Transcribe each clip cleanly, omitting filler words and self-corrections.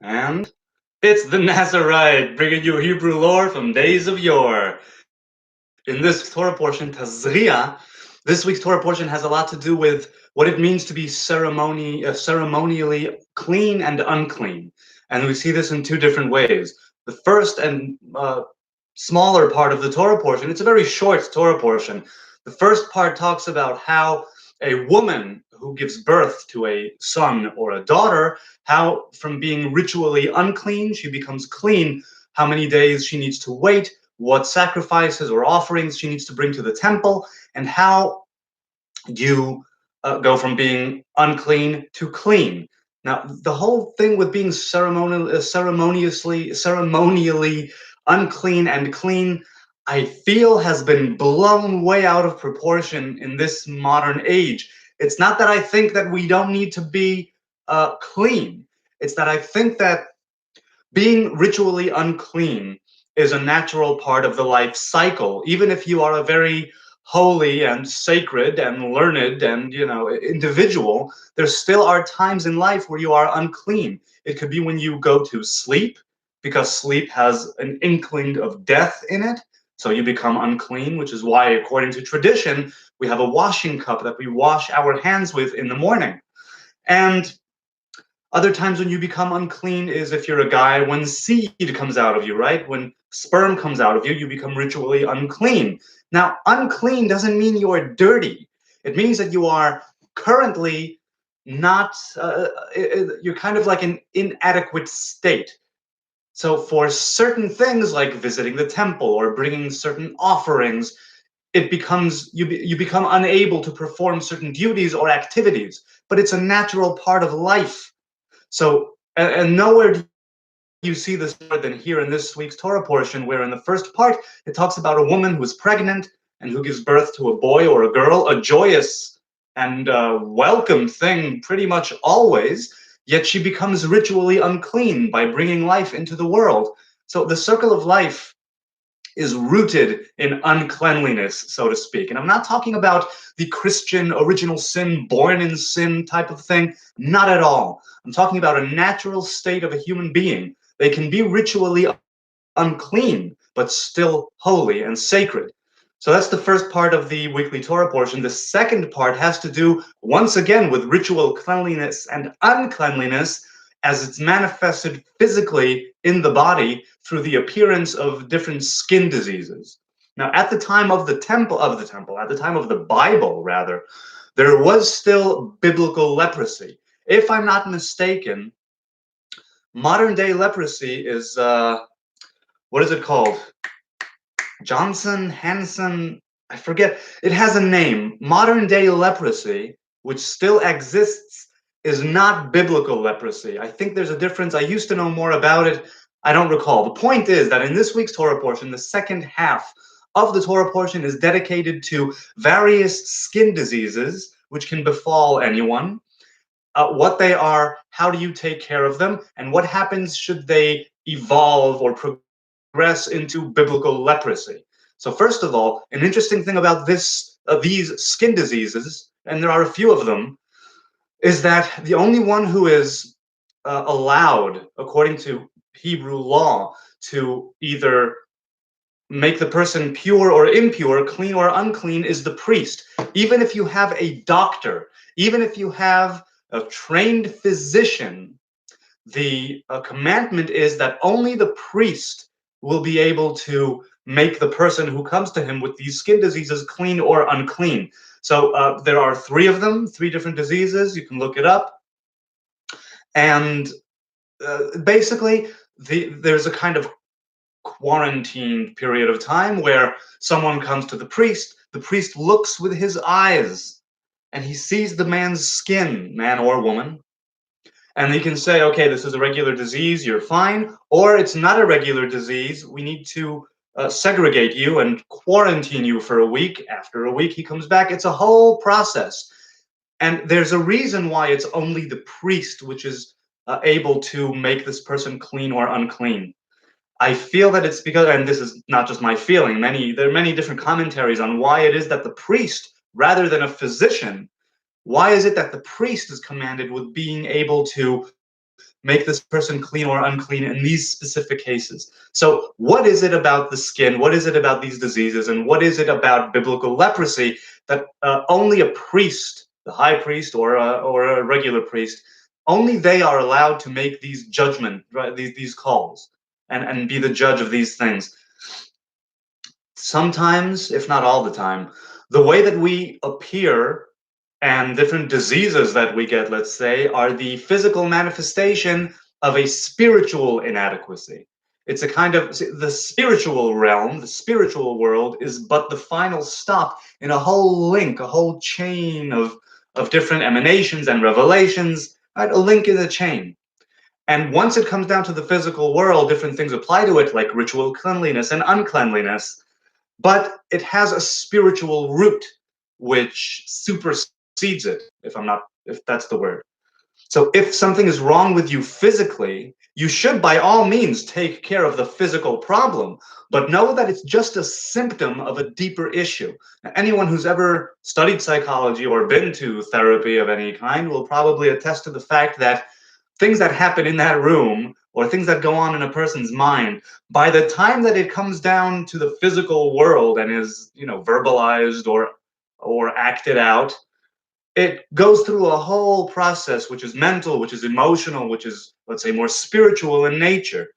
And it's the Nazarite, bringing you Hebrew lore from days of yore. In this Torah portion, Tazri'a, this week's Torah portion has a lot to do with what it means to be ceremonially clean and unclean. And we see this in two different ways. The first and smaller part of the Torah portion, it's a very short Torah portion. The first part talks about how a woman who gives birth to a son or a daughter, how from being ritually unclean, she becomes clean, how many days she needs to wait, what sacrifices or offerings she needs to bring to the temple, and how you go from being unclean to clean. Now, the whole thing with being ceremonially unclean and clean, I feel has been blown way out of proportion in this modern age. It's not that I think that we don't need to be clean. It's that I think that being ritually unclean is a natural part of the life cycle, even if you are a very holy and sacred and learned and individual. There still are times in life where you are unclean. It could be when you go to sleep, because sleep has an inkling of death in it, so you become unclean, which is why, according to tradition, we have a washing cup that we wash our hands with in the morning. And other times when you become unclean is if you're a guy, when seed comes out of you, right? When sperm comes out of you, you become ritually unclean. Now, unclean doesn't mean you're dirty. It means that you are currently not, you're kind of like an inadequate state. So for certain things like visiting the temple or bringing certain offerings, it becomes you become unable to perform certain duties or activities, but it's a natural part of life. So, and nowhere do you see this more than here in this week's Torah portion, where in the first part it talks about a woman who is pregnant and who gives birth to a boy or a girl, a joyous and welcome thing pretty much always, yet she becomes ritually unclean by bringing life into the world. So the circle of life is rooted in uncleanliness, so to speak. And I'm not talking about the Christian original sin, born in sin type of thing. Not at all. I'm talking about a natural state of a human being. They can be ritually unclean, but still holy and sacred. So that's the first part of the weekly Torah portion. The second part has to do, once again, with ritual cleanliness and uncleanliness as it's manifested physically in the body through the appearance of different skin diseases. Now, at the time of the temple, at the time of the Bible, rather, there was still biblical leprosy. If I'm not mistaken, modern day leprosy is, what is it called? Johnson, Hansen, I forget. It has a name. Modern day leprosy, which still exists, is not biblical leprosy. I think there's a difference. I used to know more about it. I don't recall. The point is that in this week's Torah portion, the second half of the Torah portion is dedicated to various skin diseases which can befall anyone, what they are, how do you take care of them, and what happens should they evolve or progress into biblical leprosy. So first of all, an interesting thing about these skin diseases, and there are a few of them, is that the only one who is allowed, according to Hebrew law, to either make the person pure or impure, clean or unclean, is the priest. Even if you have a doctor, even if you have a trained physician, the commandment is that only the priest will be able to make the person who comes to him with these skin diseases clean or unclean. So there are three of them, three different diseases. You can look it up. And basically, there's a kind of quarantined period of time where someone comes to the priest looks with his eyes, and he sees the man's skin, man or woman, and he can say, okay, this is a regular disease, you're fine, or it's not a regular disease, we need to segregate you and quarantine you for a week. After a week, he comes back. It's a whole process. And there's a reason why it's only the priest which is able to make this person clean or unclean. I feel that it's because, and this is not just my feeling, there are many different commentaries on why it is that the priest, rather than a physician, why is it that the priest is commanded with being able to make this person clean or unclean in these specific cases. So what is it about the skin? What is it about these diseases? And what is it about biblical leprosy that only a priest, the high priest or a regular priest, only they are allowed to make these judgment, right, these calls and be the judge of these things? Sometimes, if not all the time, the way that we appear and different diseases that we get, let's say, are the physical manifestation of a spiritual inadequacy. It's a kind of the spiritual realm, the spiritual world is but the final stop in a whole link, a whole chain of different emanations and revelations, right? A link in a chain. And once it comes down to the physical world, different things apply to it, like ritual cleanliness and uncleanliness, but it has a spiritual root which supersedes it, if that's the word. So if something is wrong with you physically, you should by all means take care of the physical problem, but know that it's just a symptom of a deeper issue. Anyone who's ever studied psychology or been to therapy of any kind will probably attest to the fact that things that happen in that room or things that go on in a person's mind, by the time that it comes down to the physical world and is, verbalized or acted out, it goes through a whole process which is mental, which is emotional, which is, let's say, more spiritual in nature.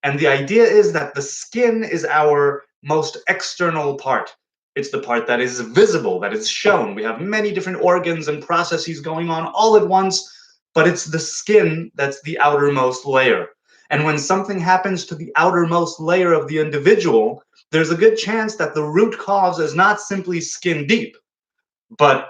And the idea is that the skin is our most external part. It's the part that is visible, that is shown. We have many different organs and processes going on all at once, but it's the skin that's the outermost layer. And when something happens to the outermost layer of the individual, there's a good chance that the root cause is not simply skin deep, but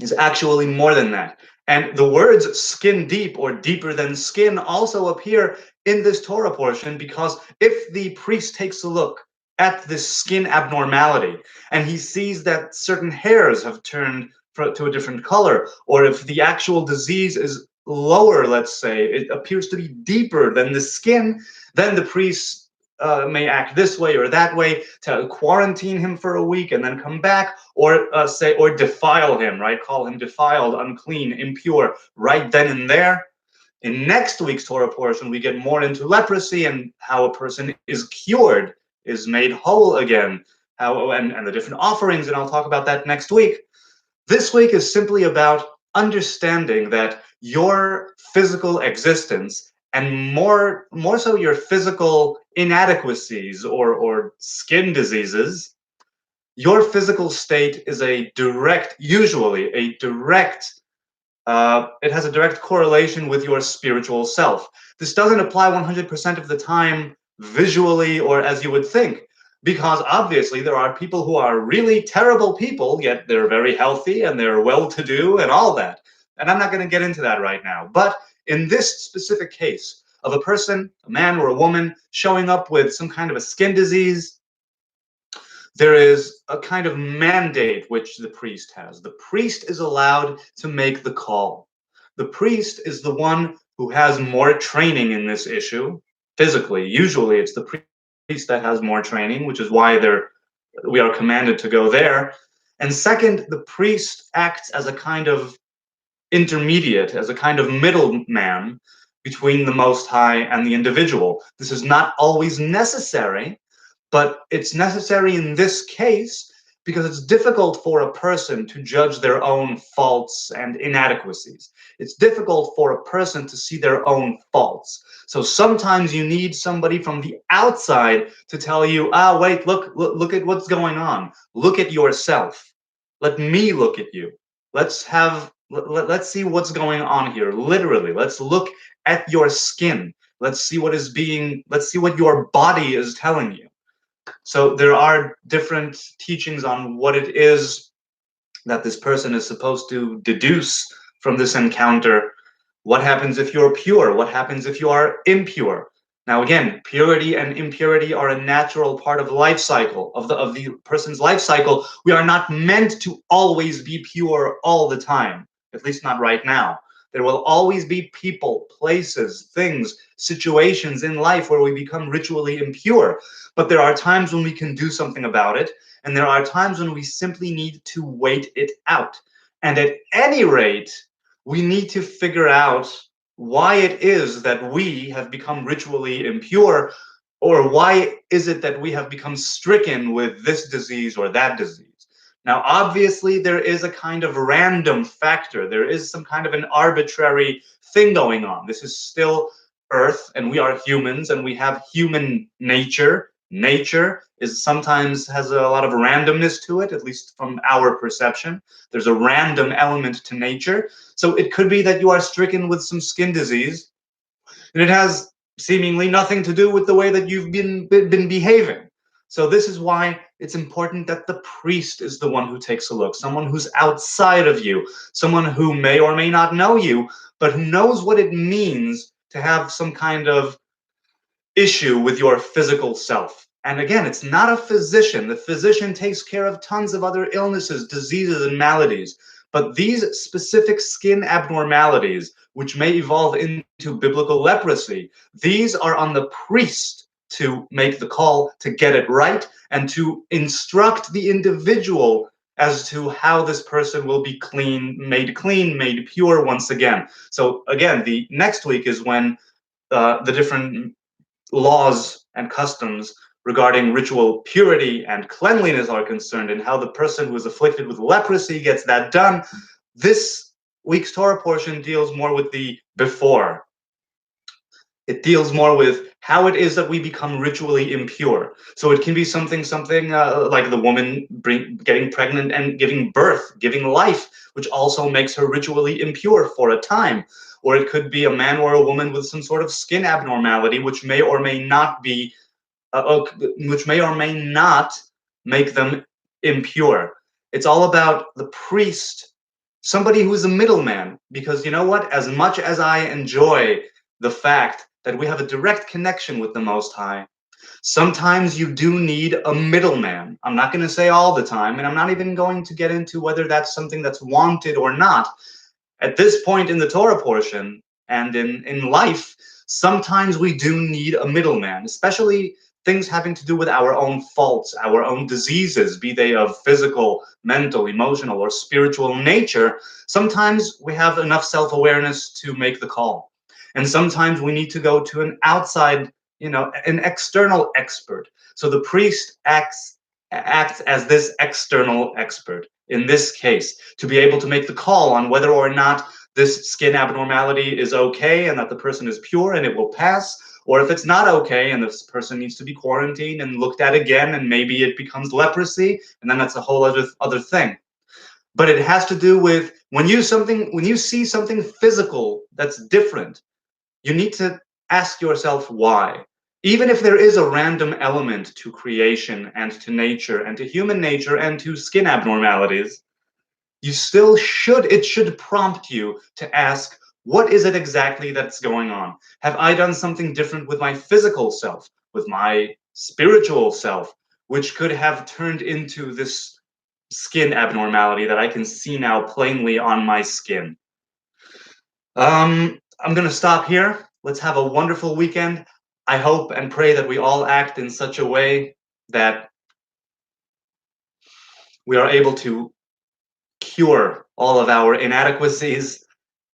is actually more than that. And the words skin deep or deeper than skin also appear in this Torah portion, because if the priest takes a look at this skin abnormality and he sees that certain hairs have turned to a different color, or if the actual disease is lower, let's say, it appears to be deeper than the skin, then the priest may act this way or that way to quarantine him for a week and then come back, or or defile him, right? Call him defiled, unclean, impure, right then and there. In next week's Torah portion, we get more into leprosy and how a person is cured, is made whole again, and the different offerings, and I'll talk about that next week. This week is simply about understanding that your physical existence, and more so your physical inadequacies or skin diseases, your physical state is usually a direct, it has a direct correlation with your spiritual self. This doesn't apply 100% of the time visually or as you would think, because obviously there are people who are really terrible people, yet they're very healthy and they're well-to-do and all that. And I'm not going to get into that right now. But in this specific case of a person, a man or a woman, showing up with some kind of a skin disease, there is a kind of mandate which the priest has. The priest is allowed to make the call. The priest is the one who has more training in this issue physically. Usually it's the priest that has more training, which is why we are commanded to go there. And second, the priest acts as a kind of intermediate, as a kind of middleman between the Most High and the individual. This is not always necessary, but it's necessary in this case because it's difficult for a person to judge their own faults and inadequacies. It's difficult for a person to see their own faults. So sometimes you need somebody from the outside to tell you, wait, look at what's going on. Look at yourself. Let me look at you. Let's see what's going on here. Literally, let's look at your skin. Let's see what your body is telling you. So there are different teachings on what it is that this person is supposed to deduce from this encounter. What happens if you're pure? What happens if you are impure? Now again, purity and impurity are a natural part of the life cycle, of the person's life cycle. We are not meant to always be pure all the time, at least not right now. There will always be people, places, things, situations in life where we become ritually impure. But there are times when we can do something about it, and there are times when we simply need to wait it out. And at any rate, we need to figure out why it is that we have become ritually impure, or why is it that we have become stricken with this disease or that disease. Now, obviously, there is a kind of random factor. There is some kind of an arbitrary thing going on. This is still Earth, and we are humans, and we have human nature. Nature is sometimes has a lot of randomness to it, at least from our perception. There's a random element to nature. So it could be that you are stricken with some skin disease, and it has seemingly nothing to do with the way that you've been behaving. So this is why it's important that the priest is the one who takes a look, someone who's outside of you, someone who may or may not know you, but who knows what it means to have some kind of issue with your physical self. And again, it's not a physician. The physician takes care of tons of other illnesses, diseases, and maladies. But these specific skin abnormalities, which may evolve into biblical leprosy, these are on the priest to make the call, to get it right, and to instruct the individual as to how this person will be clean, made pure once again. So again, the next week is when the different laws and customs regarding ritual purity and cleanliness are concerned, and how the person who is afflicted with leprosy gets that done. This week's Torah portion deals more with the before. It deals more with how it is that we become ritually impure. So it can be something like the woman getting pregnant and giving birth, giving life, which also makes her ritually impure for a time. Or it could be a man or a woman with some sort of skin abnormality, which may or may not be, which may or may not make them impure. It's all about the priest, somebody who's a middleman, because you know what? As much as I enjoy the fact that we have a direct connection with the Most High, sometimes you do need a middleman. I'm not going to say all the time, and I'm not even going to get into whether that's something that's wanted or not. At this point in the Torah portion and in life, sometimes we do need a middleman, especially things having to do with our own faults, our own diseases, be they of physical, mental, emotional, or spiritual nature. Sometimes we have enough self-awareness to make the call. And sometimes we need to go to an outside, an external expert. So the priest acts as this external expert in this case, to be able to make the call on whether or not this skin abnormality is okay and that the person is pure and it will pass, or if it's not okay and this person needs to be quarantined and looked at again and maybe it becomes leprosy, and then that's a whole other thing. But it has to do with when you see something physical that's different, you need to ask yourself why. Even if there is a random element to creation and to nature and to human nature and to skin abnormalities, you still it should prompt you to ask, what is it exactly that's going on? Have I done something different with my physical self, with my spiritual self, which could have turned into this skin abnormality that I can see now plainly on my skin? I'm going to stop here. Let's have a wonderful weekend. I hope and pray that we all act in such a way that we are able to cure all of our inadequacies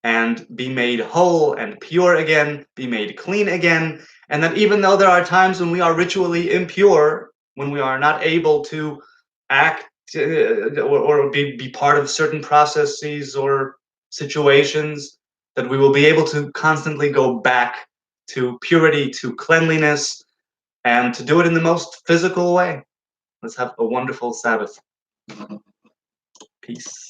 and be made whole and pure again, be made clean again. And that even though there are times when we are ritually impure, when we are not able to act or be part of certain processes or situations, that we will be able to constantly go back to purity, to cleanliness, and to do it in the most physical way. Let's have a wonderful Sabbath. Peace.